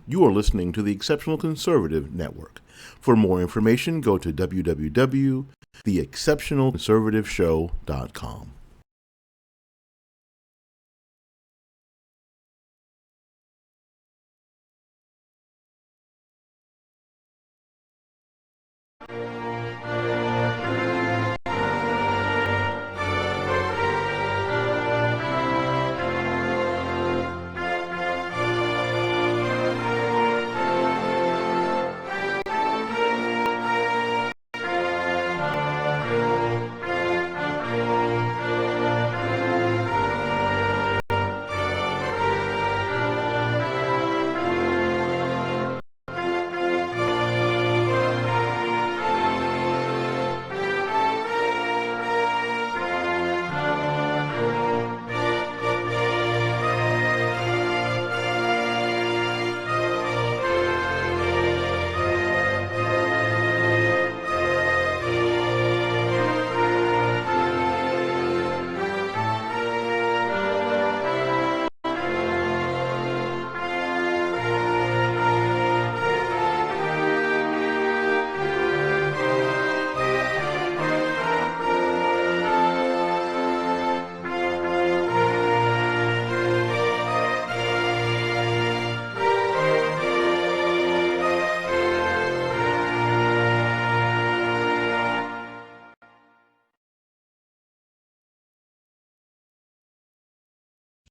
You are listening to the Exceptional Conservative Network. For more information, go to www.theexceptionalconservativeshow.com.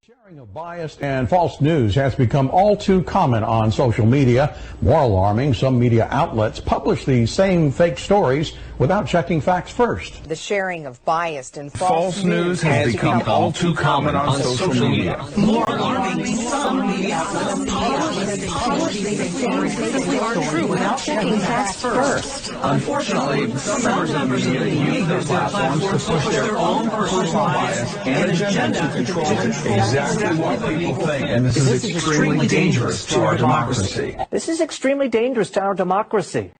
Sharing of biased and false news has become all too common on social media. More alarming, some media outlets publish these same fake stories without checking facts first. The sharing of biased and false news has become all too common on social media. More alarming, some media outlets publish these stories simply aren't true without checking facts first. Unfortunately, some members of the media use their platforms to push their own personal bias and agenda to control exactly what people think. And this is extremely dangerous to our democracy. This is extremely dangerous to our democracy.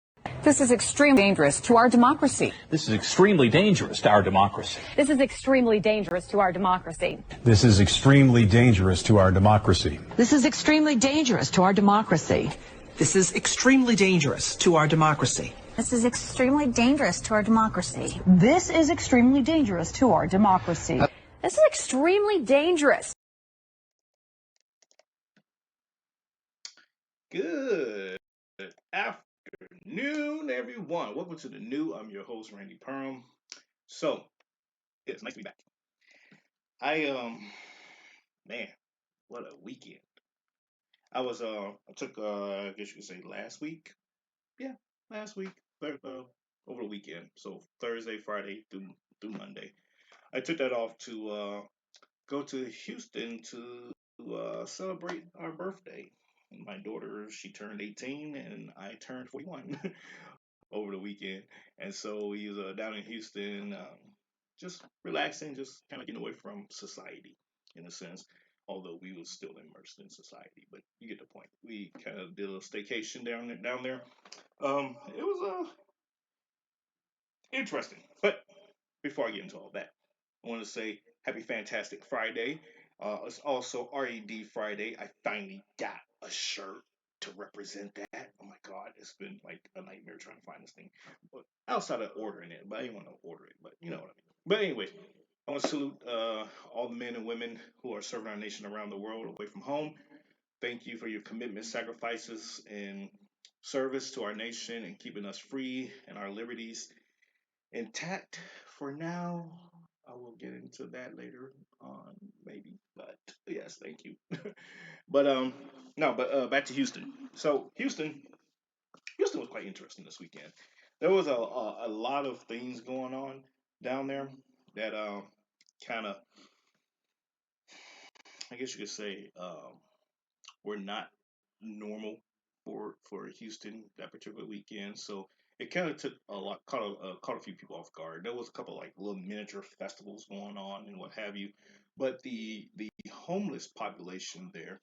This is extremely dangerous to our democracy. This is extremely dangerous to our democracy. This is extremely dangerous to our democracy. This is extremely dangerous to our democracy. This is extremely dangerous to our democracy. This is extremely dangerous to our democracy. This is extremely dangerous to our democracy. This is extremely dangerous to our democracy. This is extremely dangerous. Good afternoon, everyone. Welcome to the new. I'm your host, Randy&April. So, it's nice to be back. Man, what a weekend. I took, I guess you could say last week. Yeah, last week, over the weekend. So, Thursday, Friday through Monday. I took that off to go to Houston to celebrate our birthday. My daughter, she turned 18 and I turned 41 over the weekend. And so we was down in Houston, just relaxing, just kind of getting away from society in a sense, although we was still immersed in society. But you get the point. We kind of did a staycation down there. It was interesting. But before I get into all that, I want to say happy Fantastic Friday. It's also RED Friday. I finally got a shirt to represent that. Oh my God, it's been like a nightmare trying to find this thing. But outside of ordering it, but I didn't want to order it, but you know what I mean. But anyway, I want to salute all the men and women who are serving our nation around the world away from home. Thank you for your commitment, sacrifices, and service to our nation and keeping us free and our liberties intact. For now, I will get into that later on, maybe. But yes, thank you. But back to Houston. So Houston was quite interesting this weekend. There was a lot of things going on down there that kind of, I guess you could say, were not normal for Houston that particular weekend. So it kind of took caught a few people off guard. There was a couple of like little miniature festivals going on and what have you, but the homeless population there,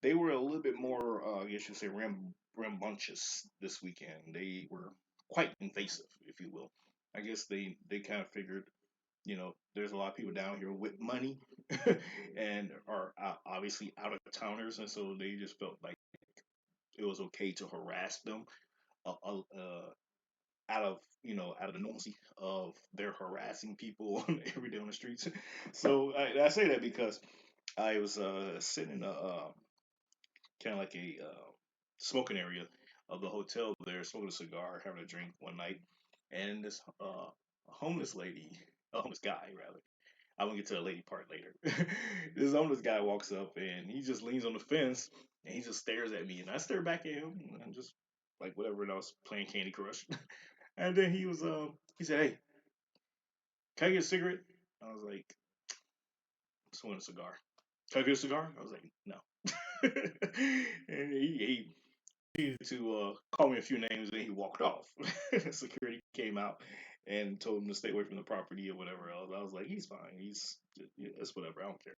they were a little bit more, I guess you could say, rambunctious this weekend. They were quite invasive, if you will. I guess they kind of figured, there's a lot of people down here with money and are obviously out of towners, and so they just felt like it was okay to harass them out of the normalcy of their harassing people every day on the streets. So I say that because I was sitting in a kind of like a smoking area of the hotel there, smoking a cigar, having a drink one night, and this homeless lady, a homeless guy rather. I'm gonna get to the lady part later. This homeless guy walks up and he just leans on the fence and he just stares at me and I stare back at him and I'm just like whatever, and I was playing Candy Crush. And then he said, "Hey, can I get a cigarette?" I was like, "I just want a cigar." "Can I get a cigar?" I was like, "No." And he to call me a few names and he walked off. Security came out and told him to stay away from the property or whatever else. I was like, he's fine. It's whatever. I don't care.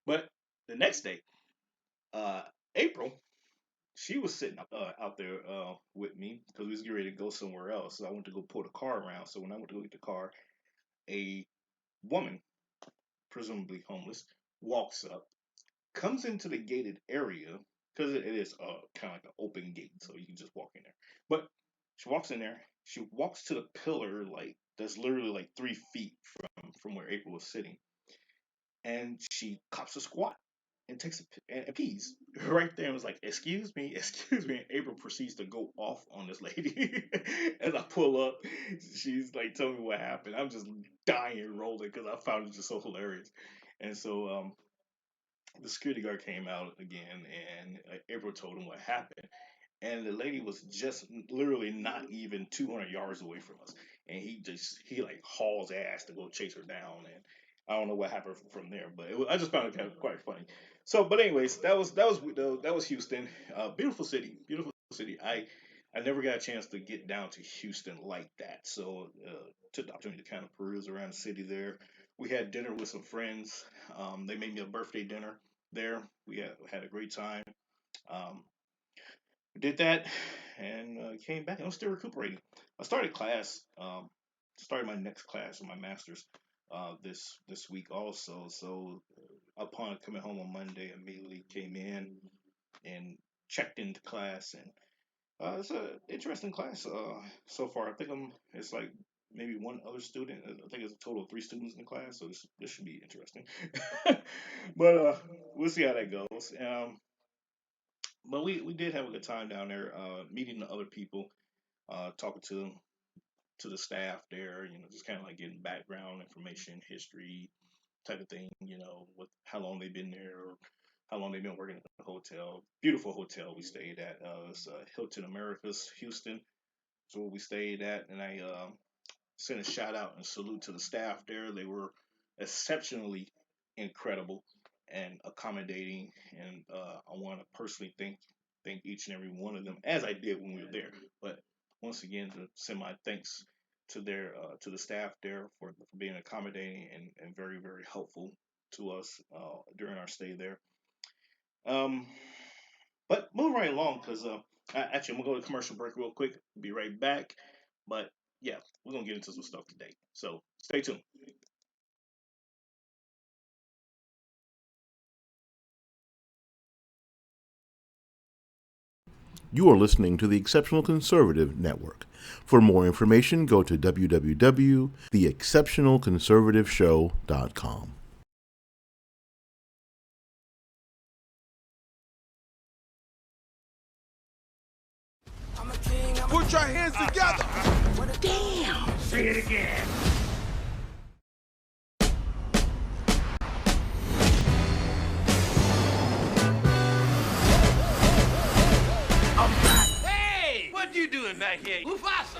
But the next day, April, she was sitting out there with me because we was getting ready to go somewhere else. So I went to go pull the car around. So when I went to go get the car, a woman, presumably homeless, walks up, comes into the gated area because it is kind of like an open gate, so you can just walk in there. But she walks in there. She walks to the pillar like that's literally like 3 feet from where April was sitting, and she cops a squat and takes and pees right there and was like, "Excuse me, excuse me." And April proceeds to go off on this lady. As I pull up, she's like, "Tell me what happened." I'm just dying rolling because I found it just so hilarious. And so the security guard came out again, and April told him what happened. And the lady was just literally not even 200 yards away from us, and he like hauls ass to go chase her down, and I don't know what happened from there, but I just found it kind of quite funny. So, but anyways, that was Houston, beautiful city, beautiful city. I never got a chance to get down to Houston like that, so took the opportunity to kind of peruse around the city there. We had dinner with some friends. They made me a birthday dinner there. We had a great time. Um, did that and came back and I'm still recuperating. I started my next class, my master's, this week also. So upon coming home on Monday, immediately came in and checked into class, and it's an interesting class so far. I think it's like maybe one other student. I think it's a total of 3 students in the class, so this should be interesting. But we'll see how that goes. But we did have a good time down there, meeting the other people, talking to the staff there, just kind of like getting background information, history type of thing, with how long they've been there or how long they've been working at the hotel. Beautiful hotel we stayed at. It's Hilton Americas, Houston. So we stayed at, and I send a shout out and salute to the staff there. They were exceptionally incredible and accommodating, and I want to personally thank each and every one of them as I did when we were there. But once again, to send my thanks to the staff there for being accommodating and very very helpful to us during our stay there. Um, but moving right along, because actually I'm gonna go to commercial break real quick. Be right back. But yeah, we're gonna get into some stuff today. So stay tuned. You are listening to the Exceptional Conservative Network. For more information, go to www.theexceptionalconservativeshow.com. Put your hands together. Damn! Say it again. I'm back. Hey! What you doing back here? Mufasa!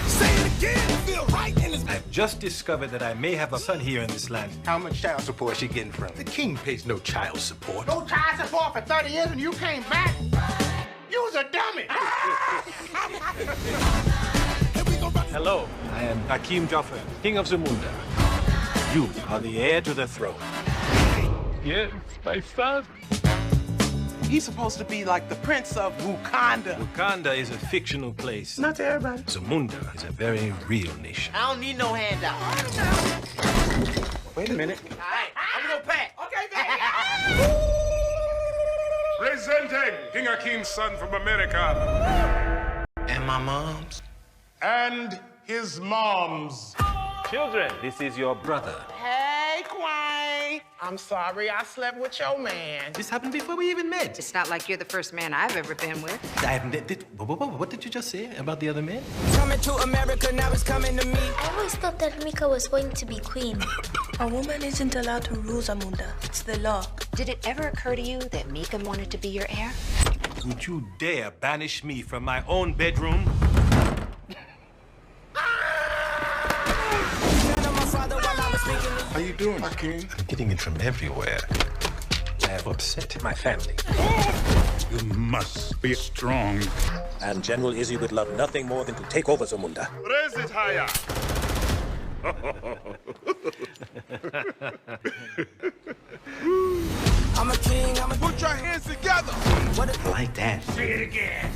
Say it again. Feel right in his... I've just discovered that I may have a son here in this land. How much child support she getting from? The king pays no child support. No child support for 30 years and you came back? You was a dummy! Hello, I am Hakim Jaffer, king of Zamunda. You are the heir to the throne. Yes, my son. He's supposed to be like the prince of Wakanda. Wakanda is a fictional place. Not to everybody. Zamunda is a very real nation. I don't need no handout. Wait a minute. All right, I'm gonna pack. Okay, baby. Presenting King Akeem's son from America. And my mom's. And his mom's. Children, this is your brother. Hey, Quay. I'm sorry I slept with your man. This happened before we even met. It's not like you're the first man I've ever been with. What did you just say about the other men? Coming to America, now it's coming to me. I always thought that Mika was going to be queen. A woman isn't allowed to rule Zamunda. It's the law. Did it ever occur to you that Mika wanted to be your heir? Would you dare banish me from my own bedroom? How you doing, Hakeem? I'm getting it from everywhere. I have upset my family. You must be strong. And General Izzy would love nothing more than to take over Zamunda. Raise it higher. I'm a king, Put your hands together. I like that. Say it again.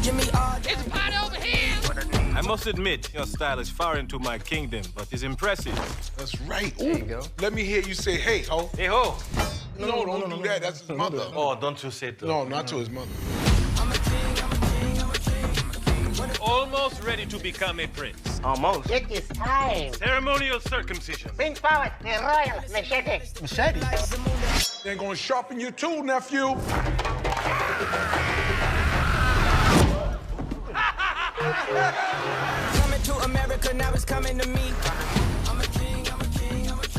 Give me all. It's a party over here. I must admit, your style is foreign to my kingdom, but is impressive. That's right. There you go. Let me hear you say, hey, ho. Hey, ho! No, don't do that. That's his mother. Oh, don't you say that. No, not to his mother. I'm a king, I'm a king, I'm a king. Almost ready to become a prince. Almost. It is time. Ceremonial circumcision. Bring forward the royal machete. Machete? They're gonna sharpen you too, nephew. Coming to America, now it's coming to me. I'm a king, I'm a king, I'm a king.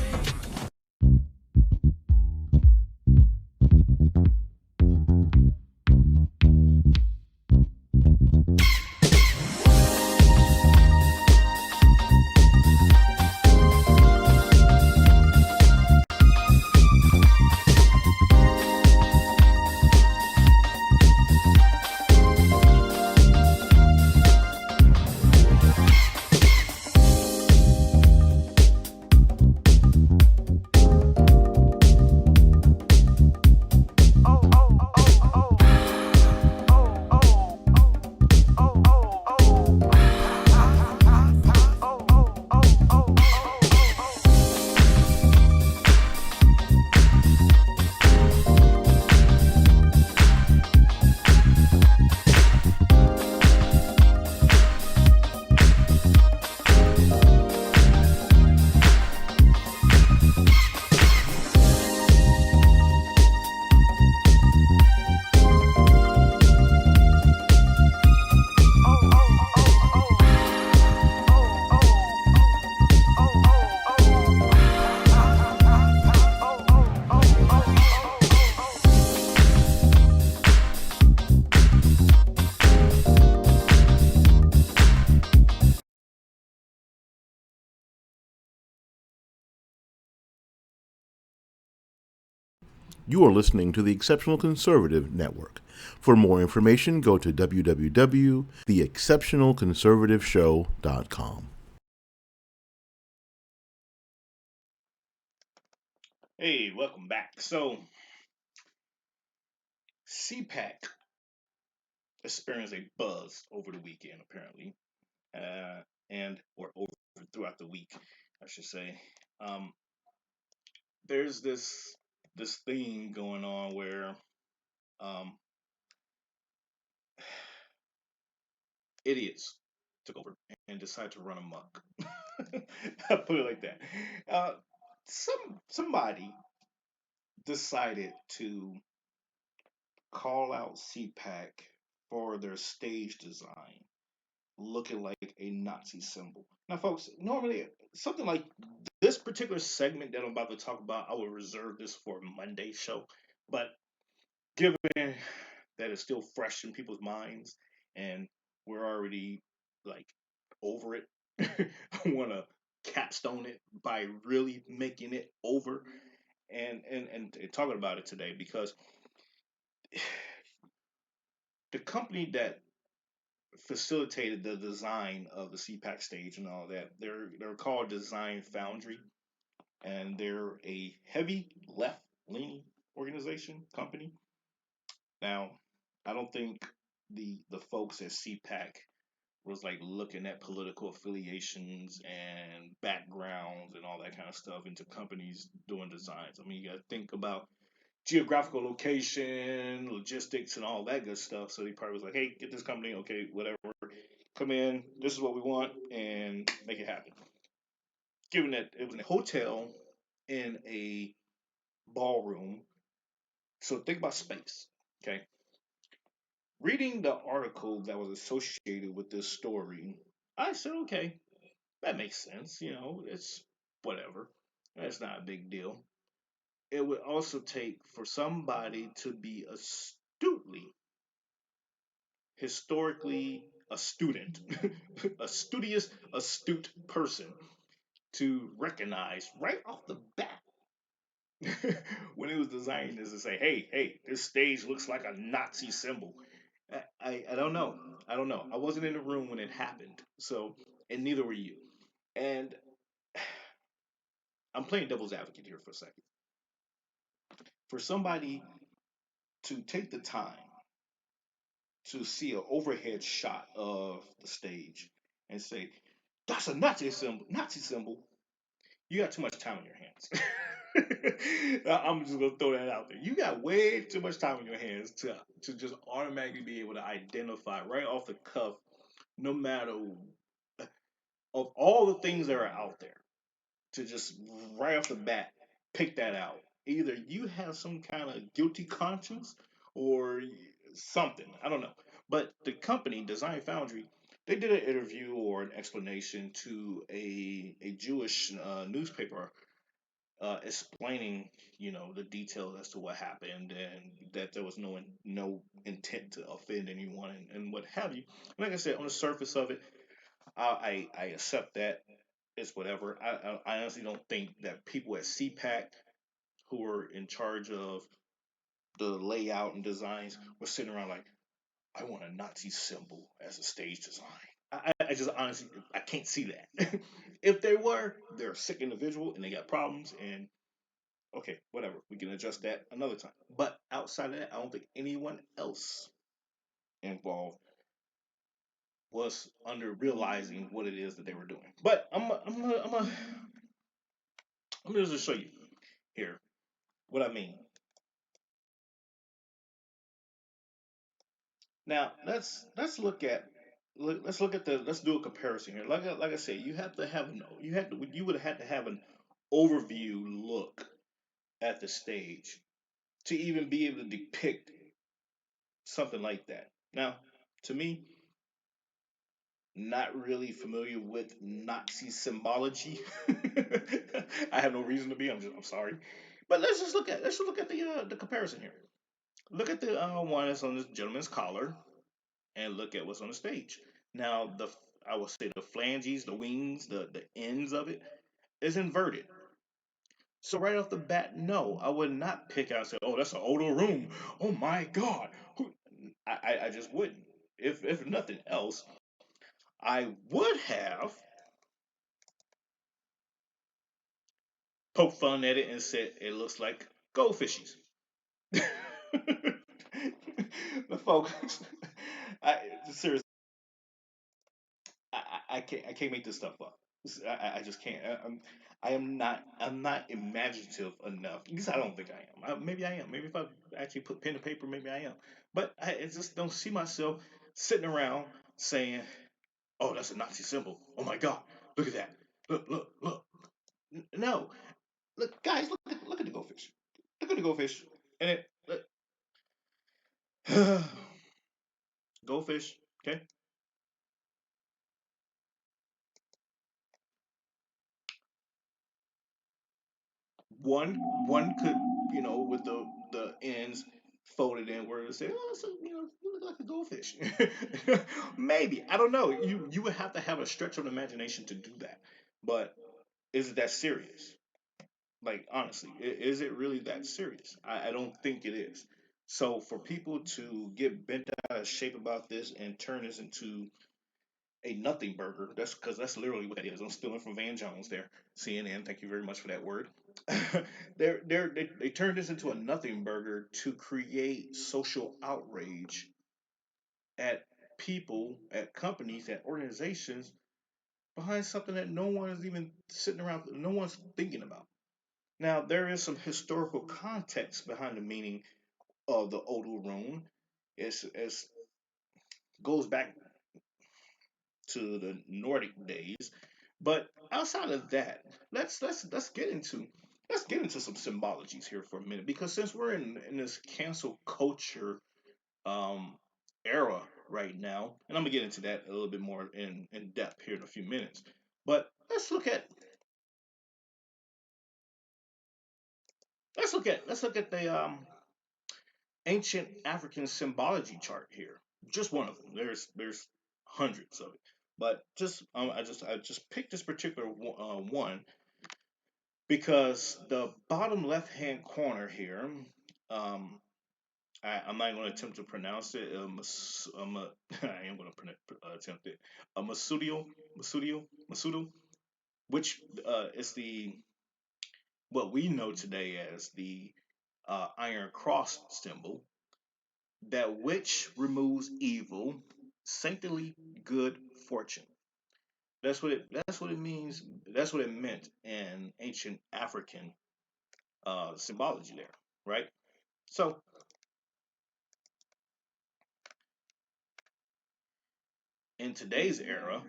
You are listening to the Exceptional Conservative Network. For more information, go to www.theexceptionalconservativeshow.com. Hey, welcome back. So, CPAC experienced a buzz over the weekend, apparently, or over throughout the week, I should say. There's this thing going on where idiots took over and decided to run amok. I'll put it like that. Somebody decided to call out CPAC for their stage design, looking like a Nazi symbol. Now, folks, normally something like this particular segment that I'm about to talk about, I will reserve this for Monday's show. But given that it's still fresh in people's minds and we're already like over it, I want to capstone it by really making it over and talking about it today, because the company that facilitated the design of the CPAC stage and all that, they're called Design Foundry, and they're a heavy left leaning organization company. Now, I don't think the folks at CPAC was like looking at political affiliations and backgrounds and all that kind of stuff into companies doing designs. I mean, you got to think about geographical location, logistics, and all that good stuff. So he probably was like, "Hey, get this company, okay, whatever, come in. This is what we want, and make it happen." Given that it was in a hotel in a ballroom, so think about space. Okay, reading the article that was associated with this story, I said, "Okay, that makes sense. You know, it's whatever. That's not a big deal." It would also take for somebody to be astutely historically a student, a studious, astute person to recognize right off the bat when it was designing this to say, hey, this stage looks like a Nazi symbol. I don't know. I don't know. I wasn't in the room when it happened. So, and neither were you. And I'm playing devil's advocate here for a second. For somebody to take the time to see an overhead shot of the stage and say, that's a Nazi symbol, you got too much time on your hands. I'm just gonna throw that out there. You got way too much time on your hands to just automatically be able to identify right off the cuff, no matter of all the things that are out there, to just right off the bat pick that out. Either you have some kind of guilty conscience or something. I don't know. But the company, Design Foundry, they did an interview or an explanation to a Jewish newspaper explaining, the details as to what happened and that there was no intent to offend anyone and what have you. Like I said, on the surface of it, I accept that. It's whatever. I honestly don't think that people at CPAC who were in charge of the layout and designs were sitting around like, I want a Nazi symbol as a stage design. I just honestly, I can't see that. If they were, they're a sick individual and they got problems. And okay, whatever, we can adjust that another time. But outside of that, I don't think anyone else involved was under realizing what it is that they were doing. But I'm gonna just show you here what I mean. Now let's look at let's do a comparison here. Like I said, you would have had to have an overview look at the stage to even be able to depict something like that. Now, to me, not really familiar with Nazi symbology. I have no reason to be. I'm sorry, but let's just look at the comparison here. Look at the one that's on this gentleman's collar, and look at what's on the stage. Now, I would say the flanges, the wings, the ends of it is inverted. So right off the bat, no, I would not pick out and say, "Oh, that's an older room. Oh my God!" I just wouldn't. If nothing else, I would have poked fun at it and said it looks like goldfishes. The folks, I seriously, I can't make this stuff up. I just can't. I'm not imaginative enough. At least I don't think I am. Maybe I am. Maybe if I actually put pen to paper, maybe I am. But I just don't see myself sitting around saying, "Oh, that's a Nazi symbol. Oh my God, look at that. Look. No, look, guys, look at the goldfish. Look at the goldfish, and it look, goldfish. Okay, one could, with the ends folded inward and say, oh, so, you look like a goldfish. Maybe, I don't know. You would have to have a stretch of imagination to do that. But is it that serious? Like, honestly, is it really that serious? I don't think it is. So for people to get bent out of shape about this and turn this into a nothing burger. That's because that's literally what that is. I'm stealing from Van Jones there. CNN, thank you very much for that word. They turned this into a nothing burger to create social outrage at people, at companies, at organizations behind something that no one is even sitting around, no one's thinking about. Now, there is some historical context behind the meaning of the Odu rune. It goes back to the Nordic days, but outside of that, let's get into some symbologies here for a minute because since we're in this cancel culture um, era right now, and I'm gonna get into that a little bit more in depth here in a few minutes. But let's look at the ancient African symbology chart here. Just one of them. There's hundreds of it, but I just picked this particular one because the bottom left hand corner here, um, I'm not going to attempt to pronounce it. I am going to attempt it. Masudio, which is the what we know today as the Iron Cross symbol, that which removes evil, saintly good fortune. That's what it means. That's what it meant in ancient African symbology there, right? So in today's era,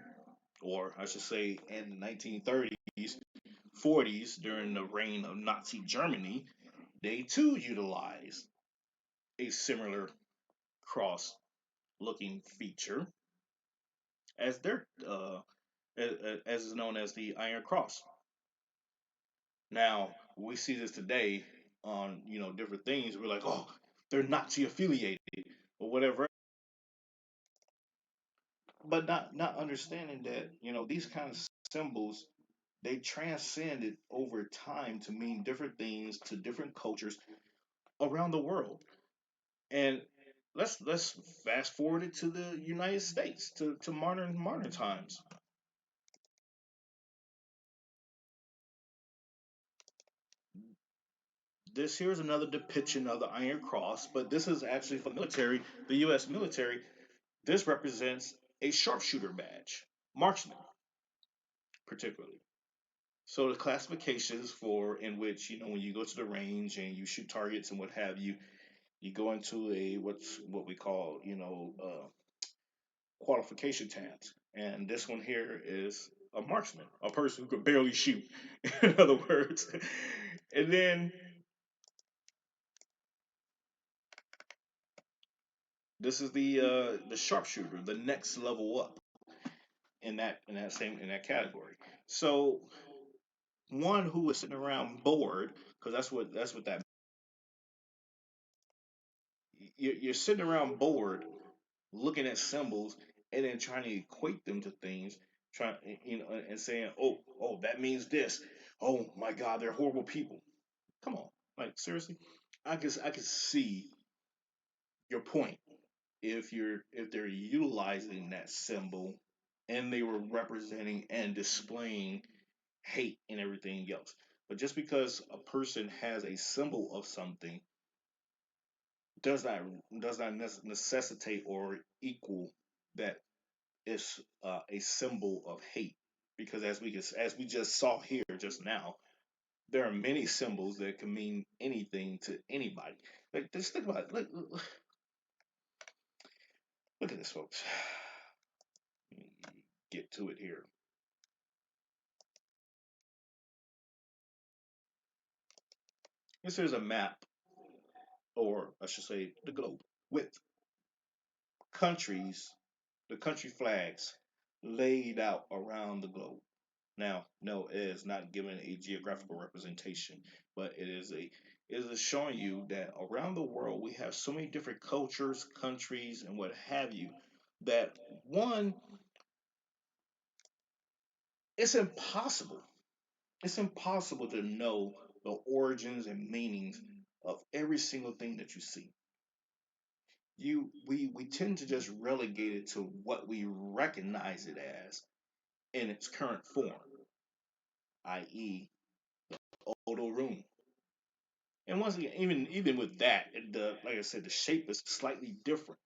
or I should say in the 1930s, 40s, during the reign of Nazi Germany, they too utilized a similar cross looking feature as their as is known as the Iron Cross. Now we see this today on different things. We're like, oh, they're Nazi affiliated or whatever, but not understanding that these kind of symbols they transcended over time to mean different things to different cultures around the world. And let's fast forward it to the United States to modern times. This here is another depiction of the Iron Cross, but this is actually for the military, the U.S. military. This represents a sharpshooter badge, marksman particularly. So the classifications for in which when you go to the range and you shoot targets and what have you, you go into a what we call qualification tabs, and this one here is a marksman, a person who could barely shoot, in other words. And then this is the sharpshooter, the next level up in that category. So one who is sitting around bored, because that's what that you're sitting around bored looking at symbols and then trying to equate them to things, trying and saying, oh, that means this. Oh my God, they're horrible people. Come on, like seriously, I can see your point if they're utilizing that symbol and they were representing and displaying hate and everything else. But just because a person has a symbol of something does not necessitate or equal that it's a symbol of hate. Because as we just saw here just now, there are many symbols that can mean anything to anybody. Like just think about it. Look at this, folks. Get to it here. This is a map, or I should say, the globe with countries, the country flags laid out around the globe. Now, no, it is not given a geographical representation, but it is showing you that around the world we have so many different cultures, countries, and what have you, that one, it's impossible. It's impossible to know the origins and meanings of every single thing that you see. We tend to just relegate it to what we recognize it as in its current form, i.e., Odo room. And once again, even with that, the like I said, the shape is slightly different.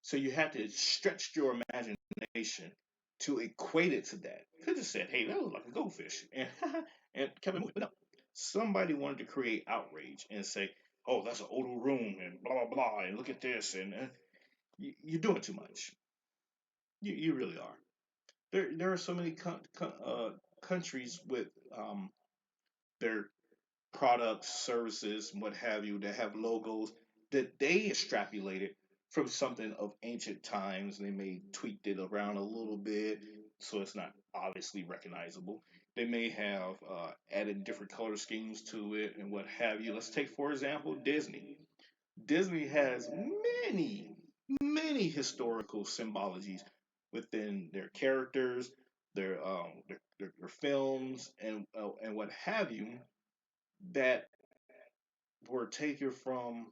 So you have to stretch your imagination to equate it to that. You could have said, "Hey, that looks like a goldfish," and and kept it moving. But no. somebody wanted to create outrage and say, "Oh, that's an odor room," and blah blah blah, and look at this, and you're doing too much. You really are. There are so many countries with their products, services, what have you, that have logos that they extrapolated from something of ancient times. They may tweaked it around a little bit so it's not obviously recognizable. They may have added different color schemes to it and what have you. Let's take, for example, Disney. Disney has many historical symbologies within their characters, their films, and what have you, that were taken from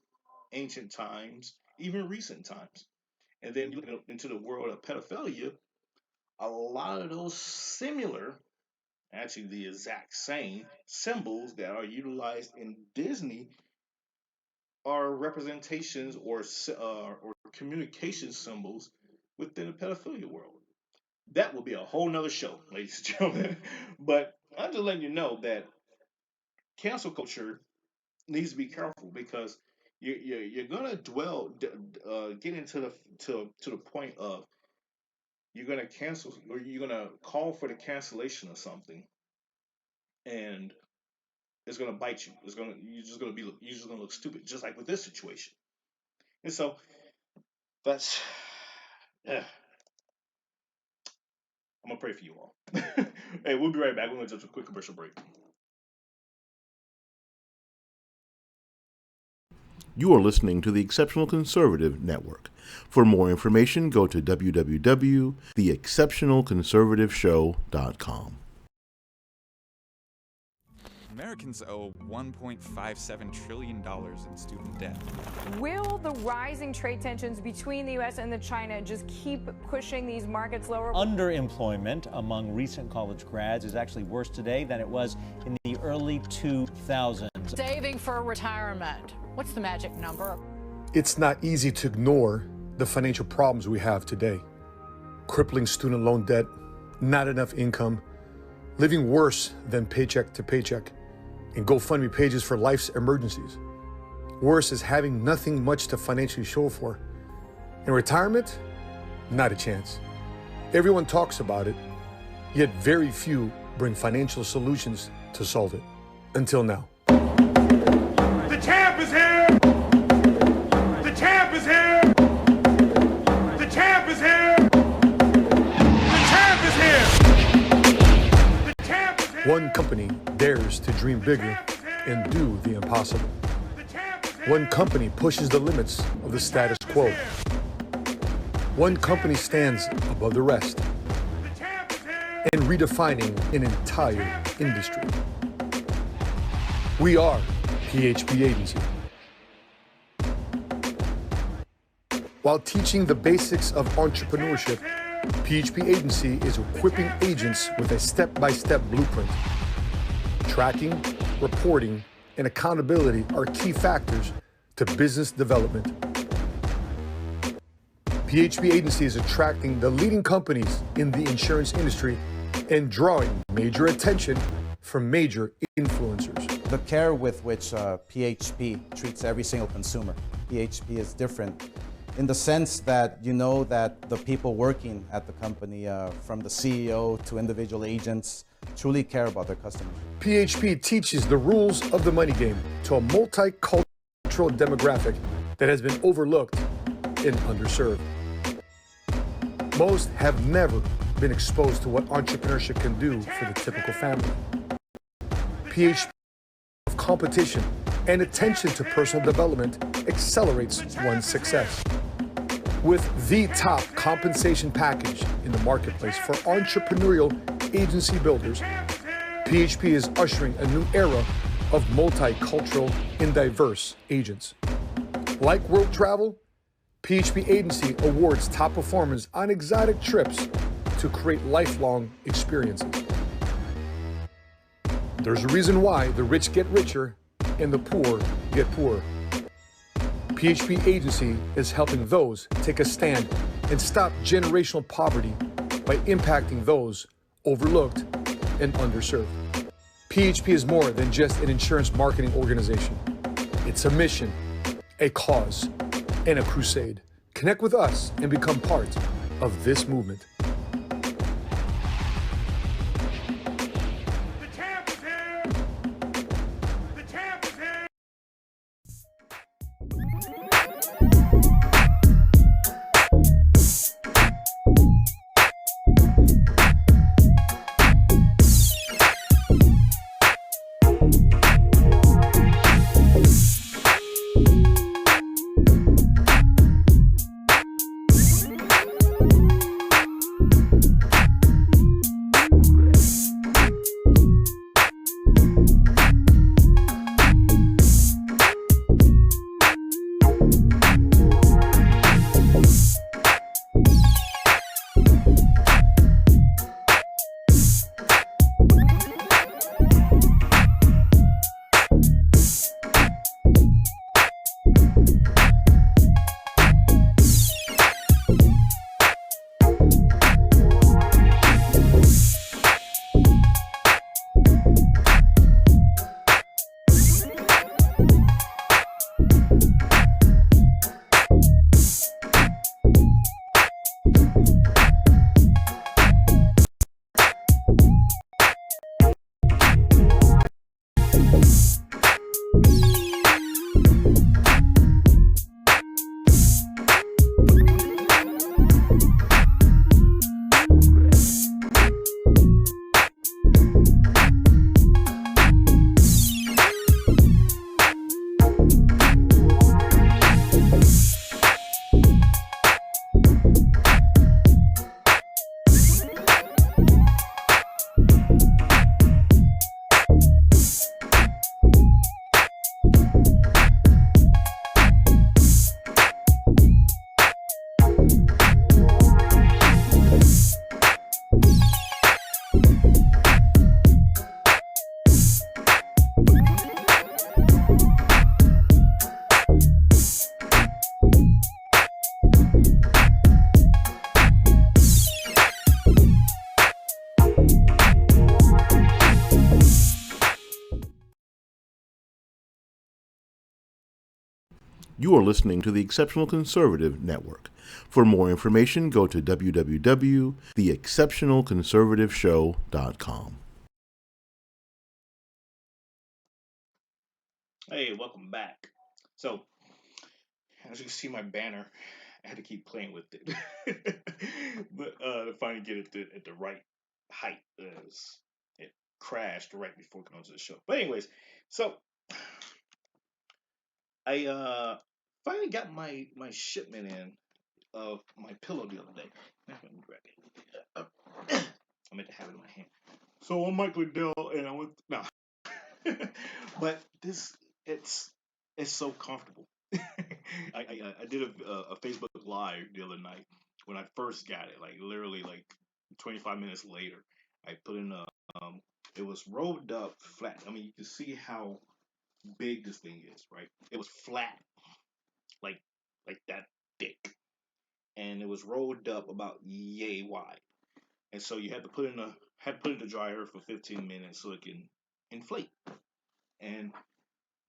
ancient times, even recent times. And then you look into the world of pedophilia, a lot of those similar, actually the exact same symbols that are utilized in Disney are representations or communication symbols within the pedophilia world. That will be a whole nother show, ladies and gentlemen. But I'm just letting you know that cancel culture needs to be careful because you're gonna get into the to the point of you're gonna cancel or you're gonna call for the cancellation of something, and it's gonna bite you. You're just gonna look stupid, just like with this situation. And so that's yeah. I'm gonna pray for you all. Hey, we'll be right back. We're gonna jump to a quick commercial break. You are listening to the Exceptional Conservative Network. For more information, go to www.theexceptionalconservativeshow.com. Americans owe $1.57 trillion in student debt. Will the rising trade tensions between the U.S. and China just keep pushing these markets lower? Underemployment among recent college grads is actually worse today than it was in the early 2000s. Saving for retirement. What's the magic number? It's not easy to ignore the financial problems we have today. Crippling student loan debt, not enough income, living worse than paycheck to paycheck, and GoFundMe pages for life's emergencies. Worse is having nothing much to financially show for. In retirement, not a chance. Everyone talks about it, yet very few bring financial solutions to solve it. Until now. The champ is here! The champ is here! The champ is here! The champ is here! The champ is here! One company dares to dream bigger and do the impossible. One company pushes the limits of the status quo. One company stands above the rest and redefining an entire industry. We are PHP Agency. While teaching the basics of entrepreneurship, PHP Agency is equipping agents with a step-by-step blueprint. Tracking, reporting, and accountability are key factors to business development. PHP Agency is attracting the leading companies in the insurance industry and drawing major attention from major influencers. The care with which PHP treats every single consumer. PHP is different in the sense that you know that the people working at the company, from the CEO to individual agents, truly care about their customers. PHP teaches the rules of the money game to a multicultural demographic that has been overlooked and underserved. Most have never been exposed to what entrepreneurship can do for the typical family. PHP of competition and attention to personal development accelerates one's success. With the top compensation package in the marketplace for entrepreneurial agency builders, PHP is ushering a new era of multicultural and diverse agents. Like world travel, PHP Agency awards top performers on exotic trips to create lifelong experiences. There's a reason why the rich get richer and the poor get poorer. PHP Agency is helping those take a stand and stop generational poverty by impacting those overlooked and underserved. PHP is more than just an insurance marketing organization. It's a mission, a cause, and a crusade. Connect with us and become part of this movement. You are listening to the Exceptional Conservative Network. For more information, go to www.theexceptionalconservativeshow.com. Hey, welcome back. So, as you can see my banner, I had to keep playing with it. But to finally get it at the right height, as it crashed right before coming to the show. But anyways, so I finally got my shipment in of my pillow the other day. Now let me grab it. I meant to have it in my hand. So I'm Michael Dell, and I went no, but it's it's so comfortable. I did a Facebook Live the other night when I first got it, like literally like 25 minutes later. I put in it was rolled up flat. I mean, you can see how big this thing is, right? It was flat, like that thick, and it was rolled up about yay wide. And so you had to put in the dryer for 15 minutes so it can inflate. And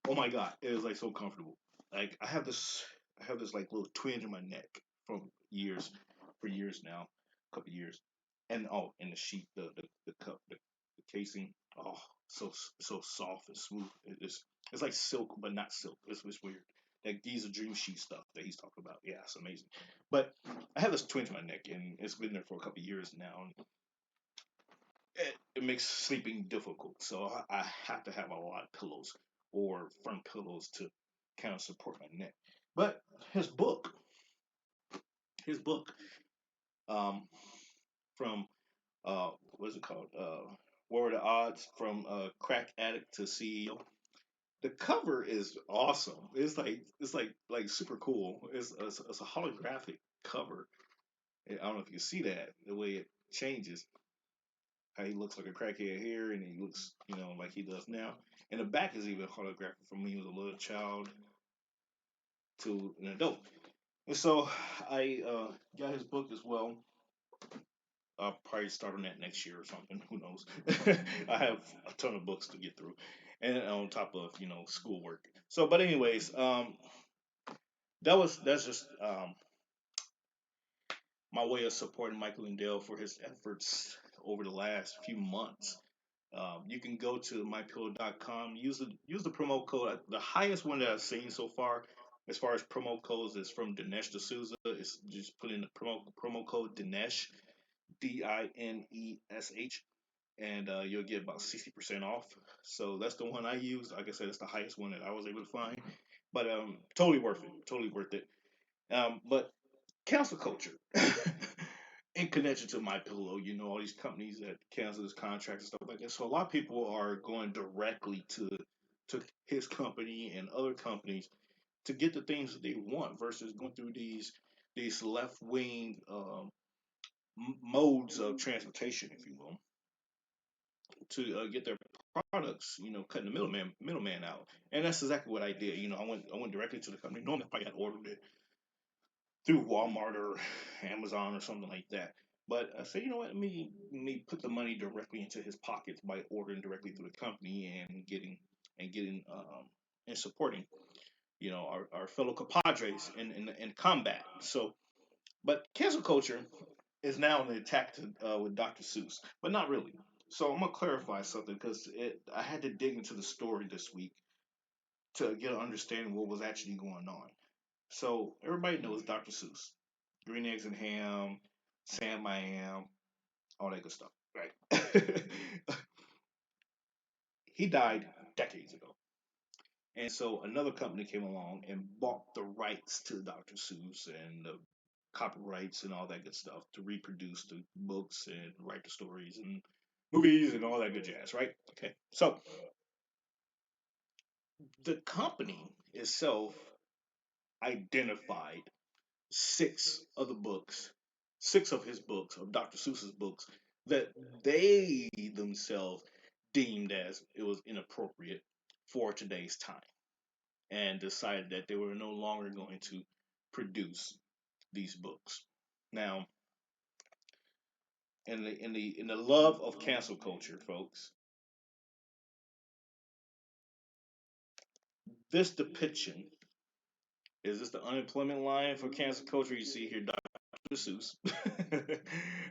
oh my god, it was like so comfortable. Like I have this like little twinge in my neck from for years now, a couple years. And oh, and the sheet, the cup, the casing, oh, so soft and smooth. It's like silk, but not silk. It's weird. That Giza Dream Sheet stuff that he's talking about. Yeah, it's amazing. But I have this twinge in my neck, and it's been there for a couple years now. And it makes sleeping difficult. So I have to have a lot of pillows or firm pillows to kind of support my neck. But his book, his book, um, from what is it called? What were the odds from crack addict to CEO? The cover is awesome. It's like super cool. It's a holographic cover. I don't know if you can see that the way it changes. How he looks like a crackhead here, and he looks, like he does now. And the back is even holographic from when he was a little child to an adult. And so I got his book as well. I'll probably start on that next year or something. Who knows? I have a ton of books to get through, and on top of schoolwork. So, but anyways, that's just my way of supporting Michael Lindell for his efforts over the last few months. You can go to mypillow.com, use the promo code. The highest one that I've seen so far, as far as promo codes, is from Dinesh D'Souza. It's just put in the promo code Dinesh, Dinesh, and you'll get about 60% off. So that's the one I use. Like I said, it's the highest one that I was able to find, but totally worth it. Totally worth it. But cancel culture. In connection to my pillow, all these companies that cancel his contracts and stuff like that. So a lot of people are going directly to his company and other companies to get the things that they want versus going through these left wing modes of transportation, if you will, to get their products. Cutting the middleman out. And that's exactly what I did. I went directly to the company. Normally, if I had ordered it through Walmart or Amazon or something like that. But I said, you know what? Let me put the money directly into his pockets by ordering directly through the company and getting and supporting our fellow compadres in combat. So, but cancel culture is now on the attack with Dr. Seuss, but not really. So I'm gonna clarify something because I had to dig into the story this week to get an understanding of what was actually going on. So everybody knows Dr. Seuss, Green Eggs and Ham, Sam I Am, all that good stuff, right? He died decades ago, and so another company came along and bought the rights to Dr. Seuss and the copyrights and all that good stuff to reproduce the books and write the stories and movies and all that good jazz, right? Okay, so the company itself identified six of his books, of Dr. Seuss's books, that they themselves deemed as it was inappropriate for today's time, and decided that they were no longer going to produce these books. Now, in the love of cancel culture, folks, this depiction is this the unemployment line for cancel culture. You see here, Dr. Seuss,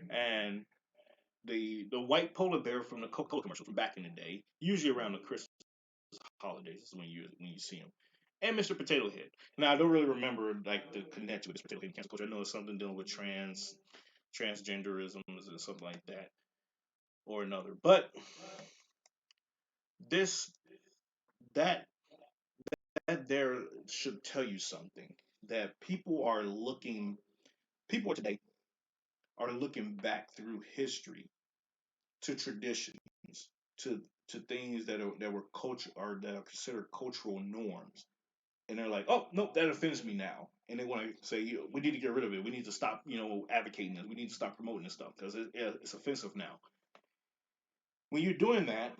and the white polar bear from the Coca-Cola commercial from back in the day, usually around the Christmas holidays is when you see him, and Mr. Potato Head. Now I don't really remember like the connection with Mr. Potato Head and cancel culture. I know it's something dealing with transgenderisms and something like that or another. But this that that there should tell you something, that people today are looking back through history to traditions, to things that were culture or that are considered cultural norms, and they're like, oh nope, that offends me now, and they want to say, we need to get rid of it. We need to stop, advocating this. We need to stop promoting this stuff because it's offensive now. When you're doing that,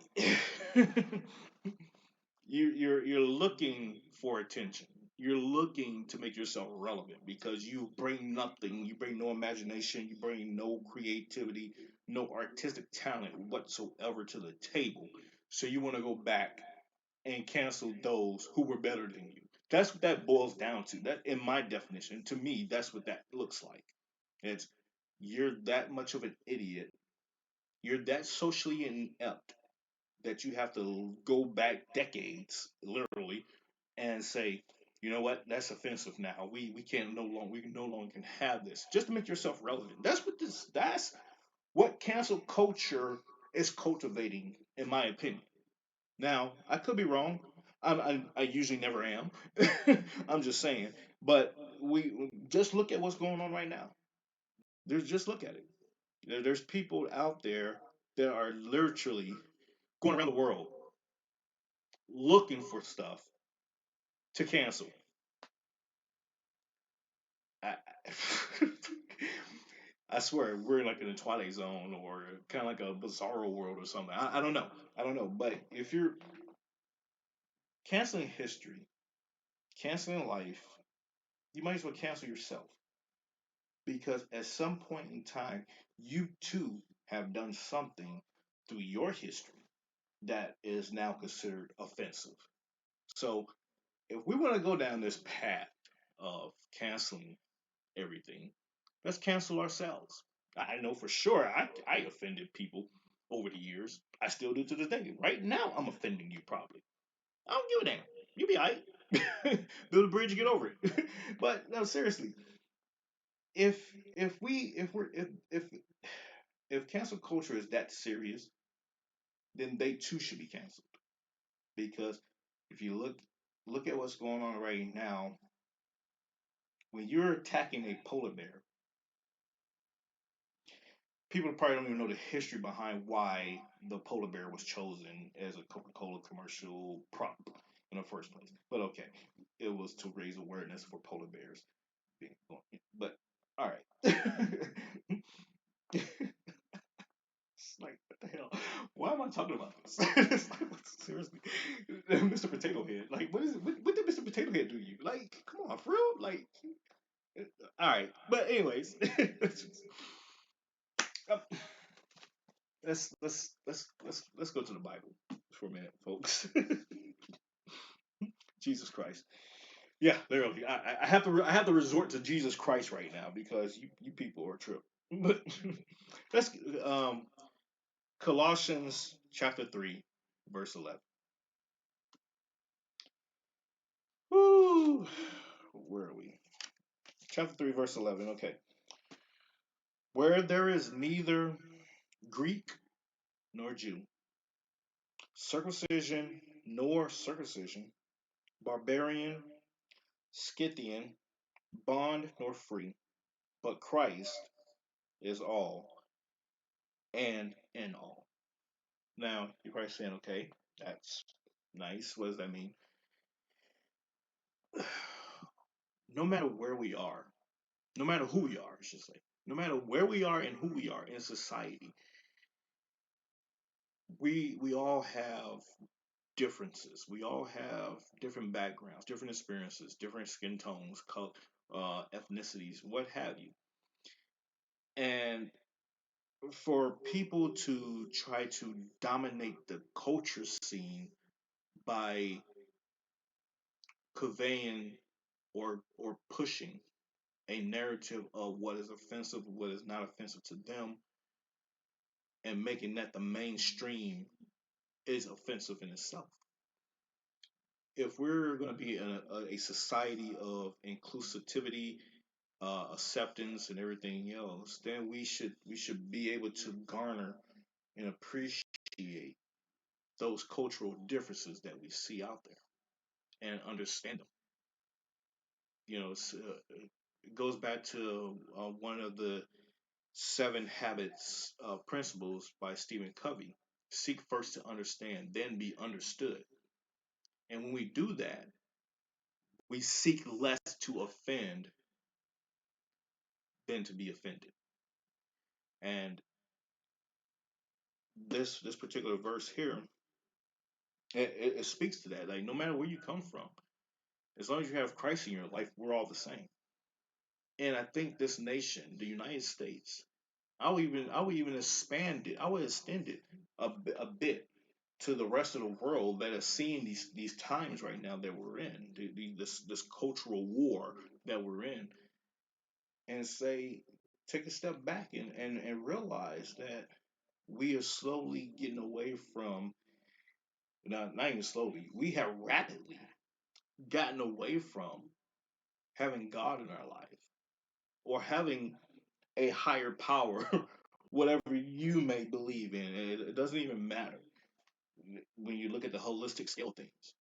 you're looking for attention. You're looking to make yourself relevant because you bring nothing. You bring no imagination. You bring no creativity, no artistic talent whatsoever to the table. So you want to go back and cancel those who were better than you. That's what that boils down to. That, in my definition, to me, that's what that looks like. It's you're that much of an idiot. You're that socially inept that you have to go back decades, literally, and say, you know what, that's offensive now. We no longer can have this. Just to make yourself relevant. That's what cancel culture is cultivating, in my opinion. Now, I could be wrong. I usually never am. I'm just saying. But we just look at what's going on right now. Just look at it. There's people out there that are literally going around the world looking for stuff to cancel. I, I swear we're like in a Twilight Zone or kind of like a bizarro world or something. I don't know. I don't know. But if you're canceling history, canceling life, you might as well cancel yourself. because at some point in time, you too have done something through your history that is now considered offensive. So if we want to go down this path of canceling everything, let's cancel ourselves. I know for sure I offended people over the years. I still do to this day. Right now, I'm offending you probably. I don't give a damn. You'll be alright. Build a bridge, get over it. But no, seriously, if if cancel culture is that serious, then they too should be canceled. Because if you look at what's going on right now, when you're attacking a polar bear, people probably don't even know the history behind why the polar bear was chosen as a Coca-Cola commercial prop in the first place. But okay, it was to raise awareness for polar bears. But all right. It's like, what the hell? Why am I talking about this? It's like, seriously, Mr. Potato Head. Like, what is it? What did Mr. Potato Head do to you? Like, come on, for real? Like, all right. But anyways, um, let's go to the Bible for a minute, folks. Jesus Christ. Yeah, literally. I have to resort to Jesus Christ right now because you people are true. But let's Colossians chapter 3, verse 11. Woo! Where are we? Chapter 3, verse 11. Okay. Where there is neither Greek nor Jew, circumcision nor circumcision, barbarian, Scythian, bond nor free, but Christ is all and in all. Now, you're probably saying, okay, that's nice. What does that mean? No matter where we are, no matter who we are, I should say, no matter where we are and who we are in society, we all have differences. We all have different backgrounds, different experiences, different skin tones, ethnicities, what have you. And for people to try to dominate the culture scene by conveying or pushing a narrative of what is offensive, what is not offensive to them, and making that the mainstream is offensive in itself. If we're going to be in a society of inclusivity, acceptance, and everything else, then we should be able to garner and appreciate those cultural differences that we see out there and understand them. It goes back to one of the seven habits principles by Stephen Covey. Seek first to understand, then be understood. And when we do that, we seek less to offend than to be offended. And this particular verse here, it speaks to that. Like, no matter where you come from, as long as you have Christ in your life, we're all the same. And I think this nation, the United States, I would even expand it. I would extend it a bit to the rest of the world that is seeing these times right now that we're in, this cultural war that we're in, and say, take a step back and realize that we are slowly getting away from, not even slowly, we have rapidly gotten away from having God in our life or having a higher power, whatever you may believe in. It doesn't even matter when you look at the holistic scale of things.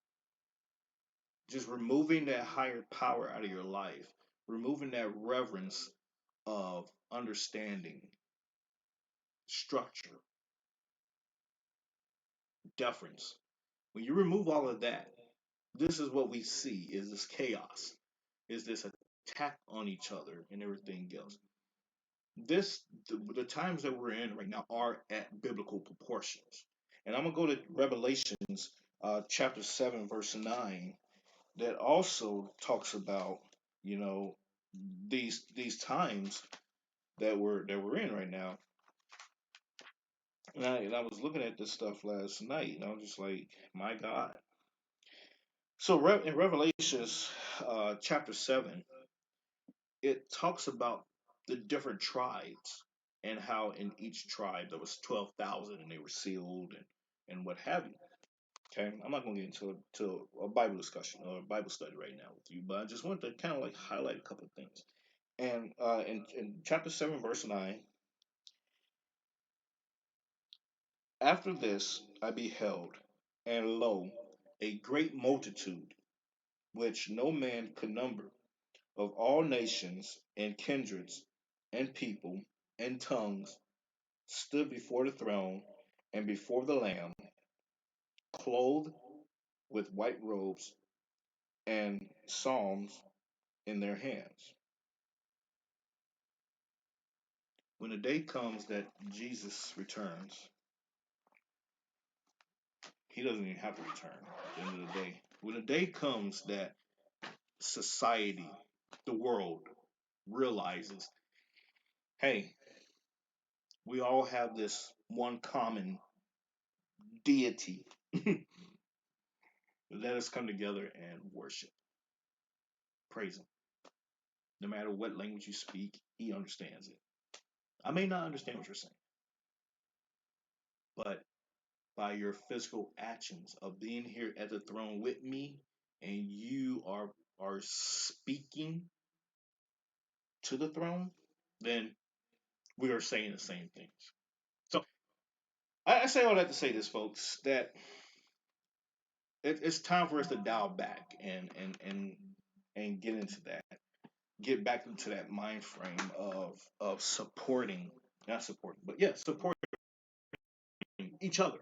Just removing that higher power out of your life, removing that reverence of understanding, structure, deference. When you remove all of that, this is what we see is this chaos, is this attack on each other and everything else. The times that we're in right now are at biblical proportions. And I'm gonna go to Revelations chapter 7, verse 9, that also talks about, you know, these times that we're in right now. And I was looking at this stuff last night, and I was just like, my God. So in Revelations chapter 7, it talks about the different tribes and how in each tribe there was 12,000 and they were sealed and what have you. Okay, I'm not going to get into a Bible discussion or a Bible study right now with you, but I just wanted to kind of like highlight a couple of things. And in chapter 7, verse 9, after this I beheld, and lo, a great multitude, which no man could number, of all nations and kindreds and people and tongues, stood before the throne and before the Lamb, clothed with white robes and psalms in their hands. When the day comes that Jesus returns, he doesn't even have to return at the end of the day. When the day comes that society, the world, realizes, hey, we all have this one common deity. Let us come together and worship, praise him. No matter what language you speak, he understands it. I may not understand what you're saying, but by your physical actions of being here at the throne with me, and you are speaking to the throne, then we are saying the same things. So I say all that to say this, folks, that it's time for us to dial back and get into that, get back into that mind frame of supporting, not supporting, but yeah, supporting each other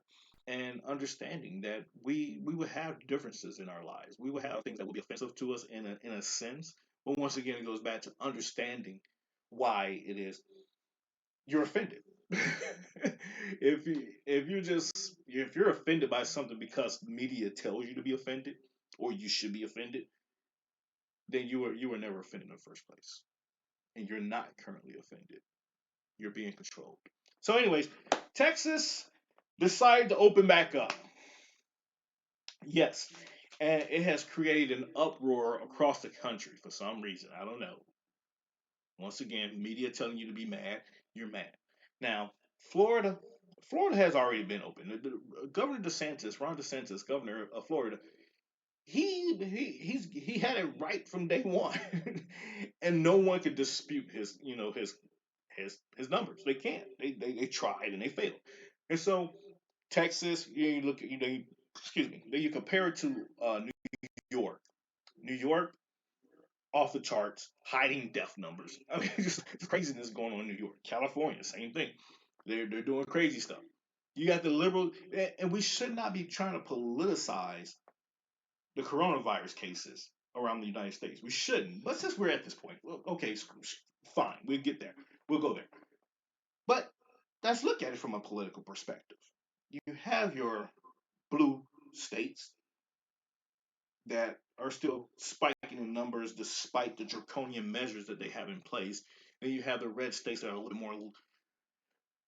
and understanding that we would have differences in our lives. We would have things that would be offensive to us in a sense. But once again, it goes back to understanding why it is you're offended. If you're offended by something because media tells you to be offended or you should be offended, then you were never offended in the first place. And you're not currently offended. You're being controlled. So anyways, Texas decided to open back up. Yes. And it has created an uproar across the country for some reason. I don't know. Once again, media telling you to be mad, you're mad. Now, Florida, Florida has already been open. Governor DeSantis, Ron DeSantis, governor of Florida, he had it right from day one, and no one could dispute his numbers. They can't. They tried and they failed. And so Texas, you look at excuse me, then you compare it to New York. New York, off the charts, hiding death numbers. I mean, just craziness going on in New York. California, same thing. They're doing crazy stuff. You got the liberal, and we should not be trying to politicize the coronavirus cases around the United States. We shouldn't. But since we're at this point, well, okay, fine, we'll get there. We'll go there. But let's look at it from a political perspective. You have your blue states that are still spiking in numbers despite the draconian measures that they have in place. Then you have the red states that are a little bit more,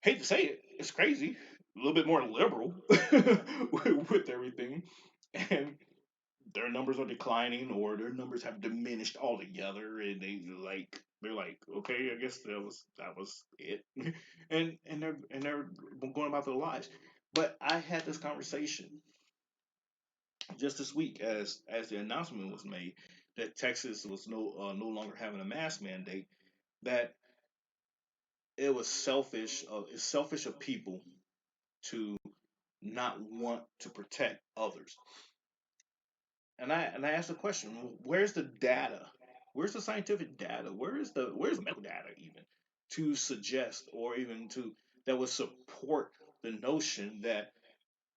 hate to say it, it's crazy, a little bit more liberal with everything. And their numbers are declining or their numbers have diminished altogether and they're like, okay, I guess that was it. and they're going about their lives. But I had this conversation just this week as the announcement was made that Texas was no longer having a mask mandate, that it was selfish. It's selfish of people to not want to protect others. And I asked the question: where's the data? Where's the scientific data? Where's the medical data even to suggest or even to that would support the notion that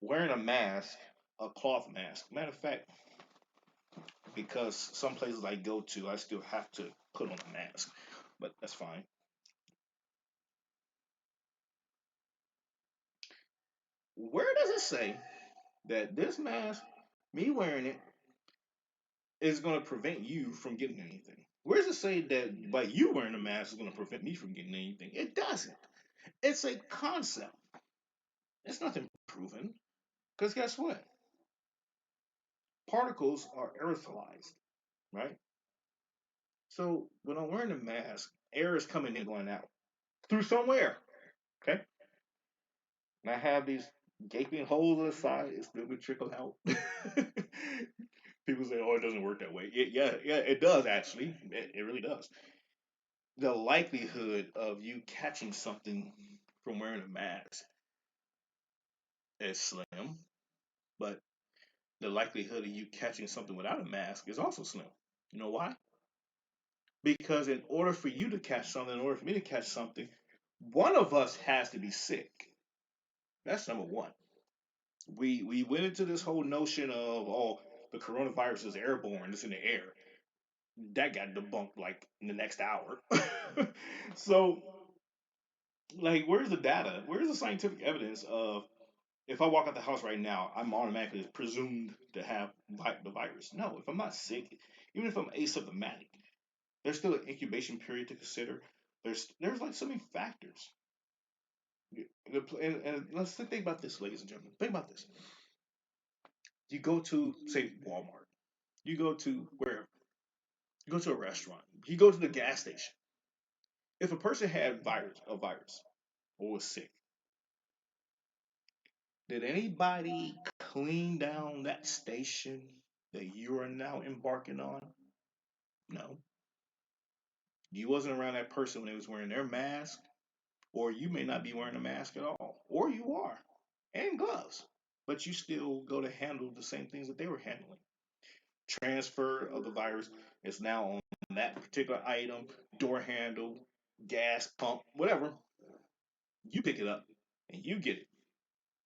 wearing a mask, a cloth mask. Matter of fact, because some places I go to, I still have to put on a mask, but that's fine. Where does it say that this mask, me wearing it, is going to prevent you from getting anything? Where does it say that by you wearing a mask is going to prevent me from getting anything? It doesn't. It's a concept. It's nothing proven. Because guess what? Particles are aerosolized, right? So when I'm wearing a mask, air is coming in and going out through somewhere. Okay? And I have these gaping holes on the side. It still would trickle out. People say, "Oh, it doesn't work that way." Yeah, it does actually. It really does. The likelihood of you catching something from wearing a mask is slim, but the likelihood of you catching something without a mask is also slim. You know why? Because in order for you to catch something, in order for me to catch something, one of us has to be sick. That's number one. We went into this whole notion of, oh, the coronavirus is airborne, it's in the air. That got debunked like in the next hour. So, like, where's the data? Where's the scientific evidence of if I walk out the house right now, I'm automatically presumed to have the virus? No, if I'm not sick, even if I'm asymptomatic, there's still an incubation period to consider. There's like so many factors. And let's think about this, ladies and gentlemen. Think about this. You go to, say, Walmart. You go to wherever. You go to a restaurant. You go to the gas station. If a person had a virus, or was sick, did anybody clean down that station that you are now embarking on? No. You wasn't around that person when they was wearing their mask, or you may not be wearing a mask at all, or you are, and gloves, but you still go to handle the same things that they were handling. Transfer of the virus is now on that particular item, door handle, gas pump, whatever. You pick it up and you get it.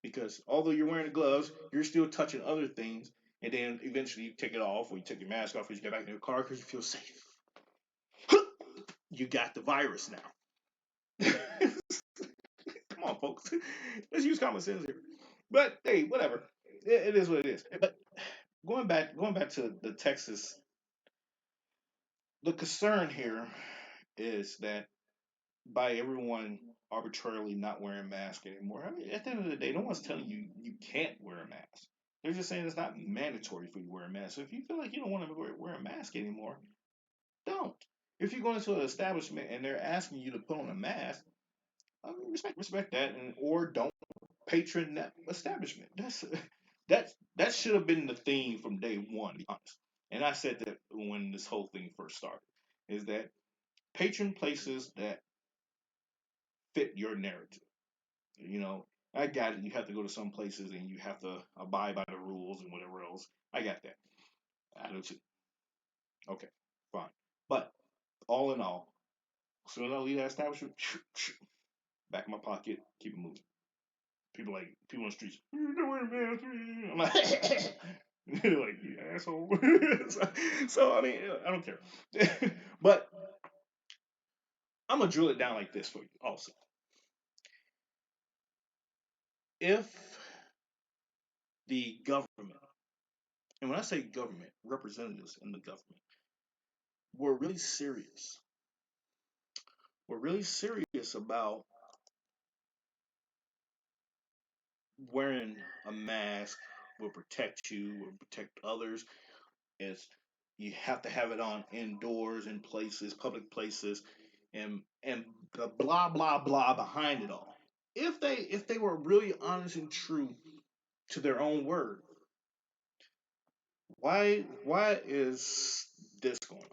Because although you're wearing the gloves, you're still touching other things, and then eventually you take it off, or you take your mask off, or you get back in your car because you feel safe. You got the virus now. Come on, folks. Let's use common sense here. But hey, whatever. It is what it is. But going back to the Texas, the concern here is that by everyone arbitrarily not wearing masks anymore. I mean, at the end of the day, no one's telling you you can't wear a mask. They're just saying it's not mandatory for you to wear a mask. So if you feel like you don't want to wear a mask anymore, don't. If you're going to an establishment and they're asking you to put on a mask, respect that, or don't patron that establishment. That should have been the theme from day one, to be honest. And I said that when this whole thing first started, is that patron places that fit your narrative. You know, I got it. You have to go to some places and you have to abide by the rules and whatever else. I got that. I do too. Okay, fine. But all in all, as soon as I leave that establishment, back in my pocket, keep it moving. People on the streets, "You don't wear a mask." I'm like, they're like, "You asshole." So I mean, I don't care. But I'm gonna drill it down like this for you. Also, if the government, and when I say government, representatives in the government, were really serious, about wearing a mask will protect you, will protect others, is you have to have it on indoors in places, public places, and the blah blah blah behind it all. If they were really honest and true to their own word, why is this going on?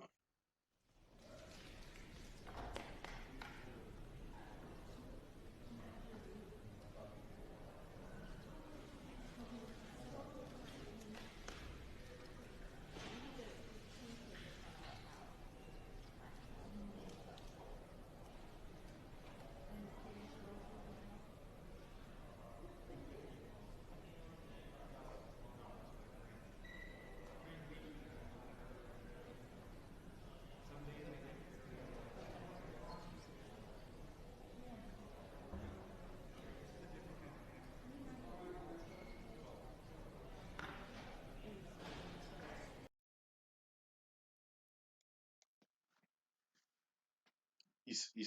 you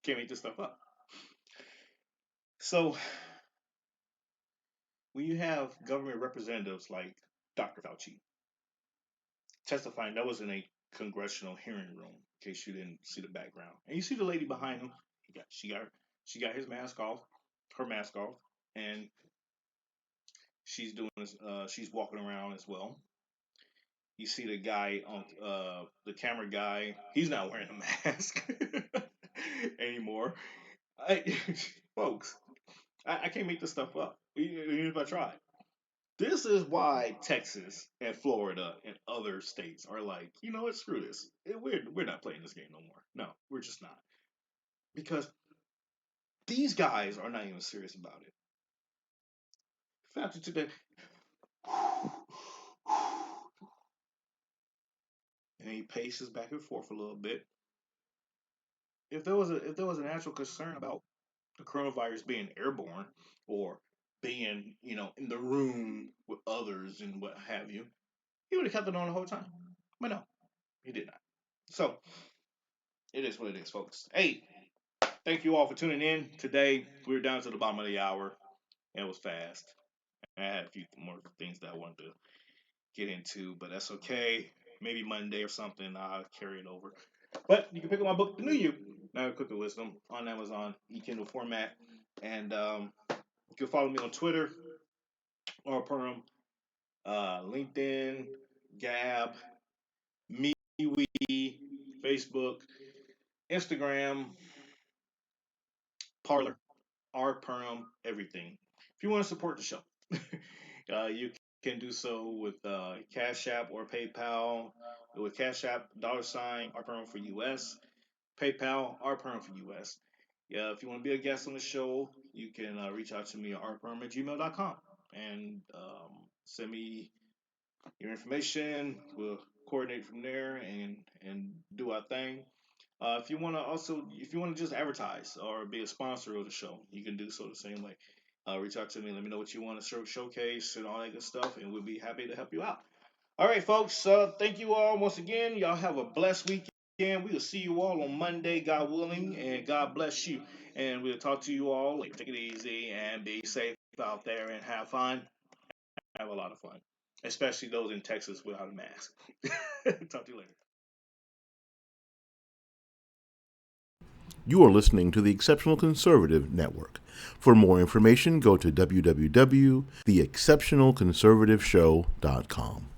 can't make this stuff up. So when you have government representatives like Dr. Fauci testifying, that was in a congressional hearing room, in case you didn't see the background, and you see the lady behind him. She got his mask off, her mask off, and she's doing this. She's walking around as well. You see the guy on the camera guy. He's not wearing a mask anymore. Folks, I can't make this stuff up, even if I try. This is why Texas and Florida and other states are like, you know what, screw this. We're not playing this game no more. No, we're just not. Because these guys are not even serious about it. Fauci took that, and he paces back and forth a little bit. If there was an actual concern about the coronavirus being airborne or being, in the room with others and what have you, he would have kept it on the whole time. But no, he did not. So it is what it is, folks. Hey, thank you all for tuning in. Today, we're down to the bottom of the hour. It was fast. I had a few more things that I wanted to get into, but that's okay. Maybe Monday or something, I'll carry it over. But you can pick up my book, The New You, Now Cooking Wisdom, on Amazon, e-Kindle format. And you can follow me on Twitter, or Perm, LinkedIn, Gab, MeWe, Facebook, Instagram, Parler, RPerm, everything. If you want to support the show, you can do so with Cashapp or PayPal. With Cashapp, $ RPerm for US. PayPal, RPerm for US. Yeah, if you want to be a guest on the show, you can reach out to me at rperm@gmail.com and send me your information. We'll coordinate from there and do our thing. If you want to just advertise or be a sponsor of the show, you can do so the same way. Reach out to me. Let me know what you want to showcase and all that good stuff, and we'll be happy to help you out. All right, folks. Thank you all once again. Y'all have a blessed weekend. We will see you all on Monday, God willing, and God bless you. And we'll talk to you all later. Take it easy and be safe out there and have fun. Have a lot of fun, especially those in Texas without a mask. Talk to you later. You are listening to the Exceptional Conservative Network. For more information, go to www.theexceptionalconservativeshow.com.